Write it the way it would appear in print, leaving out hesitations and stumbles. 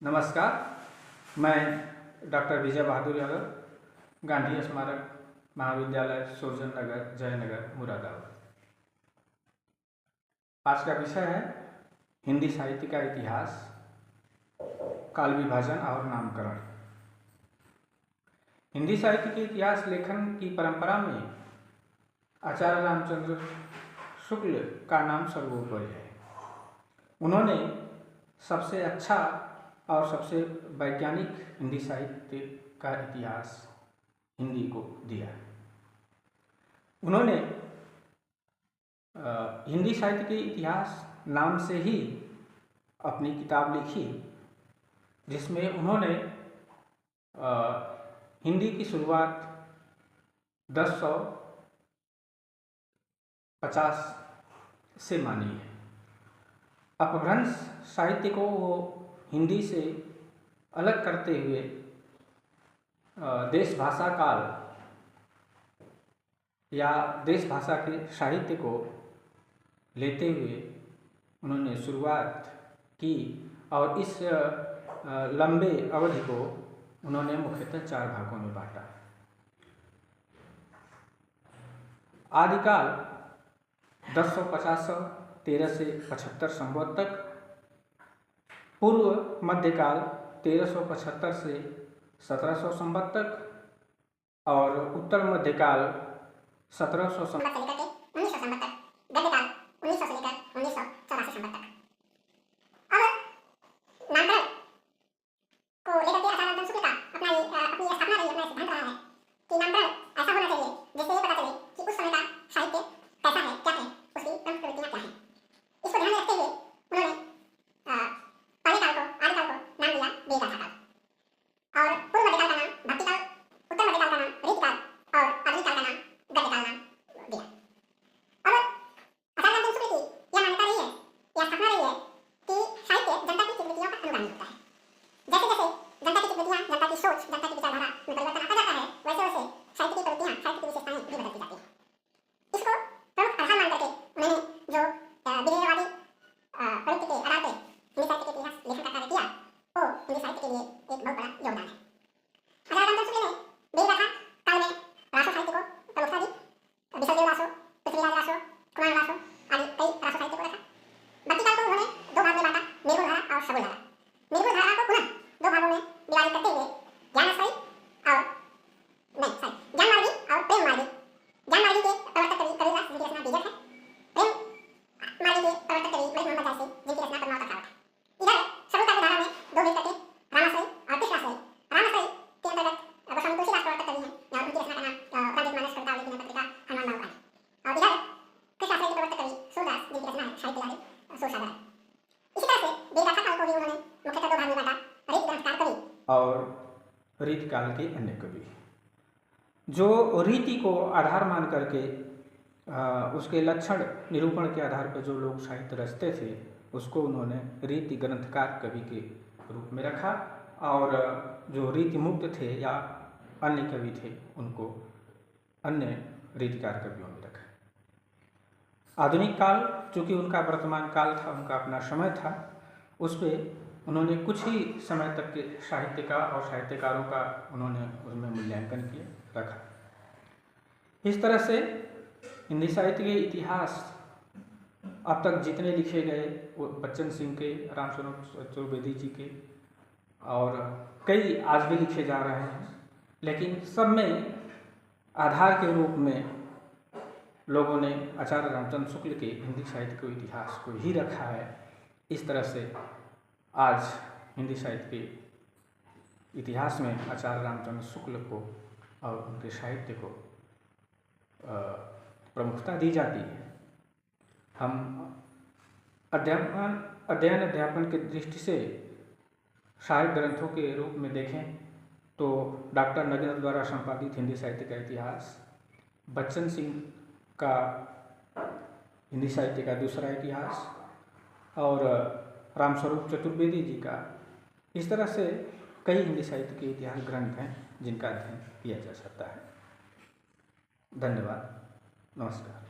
नमस्कार, मैं डॉक्टर विजय बहादुर यादव, गांधी स्मारक महाविद्यालय सुरजन नगर, जयनगर, मुरादाबाद। आज का विषय है हिंदी साहित्य का इतिहास, काल विभाजन और नामकरण। हिंदी साहित्य के इतिहास लेखन की परंपरा में आचार्य रामचंद्र शुक्ल का नाम सर्वोपरि है। उन्होंने सबसे अच्छा और सबसे वैज्ञानिक हिंदी साहित्य का इतिहास हिंदी को दिया। उन्होंने हिंदी साहित्य के इतिहास नाम से ही अपनी किताब लिखी, जिसमें उन्होंने हिंदी की शुरुआत 1050 से मानी है। अपभ्रंश साहित्य को वो हिंदी से अलग करते हुए देश भाषा काल या देश भाषा के साहित्य को लेते हुए उन्होंने शुरुआत की और इस लंबे अवधि को उन्होंने मुख्यतः 4 भागों में बांटा। आदिकाल 1050 13 से 75 संवत तक, पूर्व मध्यकाल 1375 से 1700 संवत तक और उत्तर मध्यकाल 1700 संवत से लेकर 1900 संवत तक, गद्यकाल 1900 से लेकर 1984 संवत तक। अब नामकरण को लेकर के आचार्य रामचंद्र शुक्ल का अपनी स्थापना रही, अपना सिद्धांत रहा है कि नामकरण ऐसा होना चाहिए जिससे ये पता चले कि उस समय का साहित्य कैसा है, क्या है, उसकी प्रमुख प्रवृत्तियां क्या हैं। इसको ध्यान में रखते हुए उन्होंने पहले काल को, आदिकाल को नाम दिया वेदगाथा काल, और पूर्व मध्यकाल का नाम भक्तिकाल, उत्तर मध्यकाल का नाम रीतिकाल और आधुनिक काल का नाम गद्यकाल नाम दिया। अब आचार्य रामचंद्र शुक्ल की यह मान्यता रही है या स्थापना रही है कि साहित्य जनता की चित्तवृत्तियों का अनुगामी होता है। जैसे जैसे जनता की चित्तवृत्तियां, जनता की सोच, जनता की विचारधारा में परिवर्तन आता जाता है, वैसे वैसे साहित्य की प्रवृत्तियां, साहित्य की विशेषताएं भी बदलती जाती हैं। इसको प्रमुख आधार मान करके उन्होंने जो विधेयवादी प्रवृत्ति के आधार पर हिंदी साहित्य के इतिहास लेखन का कार्य किया, वो हिंदी साहित्य के लिए एक बहुत बड़ा योगदान है। आचार्य रामचंद्र शुक्ल ने वेदगाथा काल में रासो साहित्य को प्रमुखता दी। विसर्जन रासो, पृथ्वीराज रासो, कुमार रासो आदि कई रासो साहित्य को रखा। भक्तिकाल को उन्होंने 2 भाग में बांटा, निर्गुण धारा और सगुण धारा। निर्गुण धारा को पुनः 2 भागों में विभाजित करते हुए ज्ञानमार्गी और प्रेम मार्गी। ज्ञानमार्गी के प्रवर्तक कवि कबीरदास, जिनकी रचना बीजक है। प्रेम मार्गी के प्रवर्तक कवि मलिक मोहम्मद जायसी, जिनकी रचना पद्मावत अखाड़ा है। इधर सगुण काव्य धारा में 2 भेद करके रामाश्रयी और कृष्णाश्रयी। रामाश्रयी के अंतर्गत गोस्वामी तुलसीदास प्रवर्तक कवि हैं और उनकी रचना का नाम रामचरितमानस, कविता की पत्रिका, हनुमान बाबू का है। और इधर कृष्णाश्रयी के प्रवर्तक कवि सूरदास, जिनकी रचना है साहित्य लाली सुरसागर है। इसी तरह से वेदगाथा काल को भी उन्होंने मुख्यतः 2 भाग में बांटा, रीति ग्रंथकार कवि और रीतिकाल के अन्य कवि। जो रीति को आधार मान करके उसके लक्षण निरूपण के आधार पर जो लोग साहित्य रचते थे, उसको उन्होंने रीति ग्रंथकार कवि के रूप में रखा, और जो रीति मुक्त थे या अन्य कवि थे, उनको अन्य रीतिकार कवियों में रखा। आधुनिक काल, चूँकि उनका वर्तमान काल था, उनका अपना समय था, उस पर उन्होंने कुछ ही समय तक के साहित्य का और साहित्यकारों का उन्होंने उसमें मूल्यांकन किया, रखा। इस तरह से हिंदी साहित्य के इतिहास अब तक जितने लिखे गए, वो बच्चन सिंह के, रामस्वरूप चतुर्वेदी जी के, और कई आज भी लिखे जा रहे हैं, लेकिन सब में आधार के रूप में लोगों ने आचार्य रामचंद्र शुक्ल के हिंदी साहित्य के इतिहास को ही रखा है। इस तरह से आज हिंदी साहित्य के इतिहास में आचार्य रामचंद्र शुक्ल को और उनके साहित्य को प्रमुखता दी जाती है। हम अध्ययन की दृष्टि से साहित्य ग्रंथों के रूप में देखें तो डॉक्टर नगेंद्र द्वारा संपादित हिंदी साहित्य का इतिहास, बच्चन सिंह का हिंदी साहित्य का दूसरा इतिहास, और रामस्वरूप चतुर्वेदी जी का, इस तरह से कई हिंदी साहित्य के इतिहास ग्रंथ हैं जिनका अध्ययन किया जा सकता है। धन्यवाद, नमस्कार।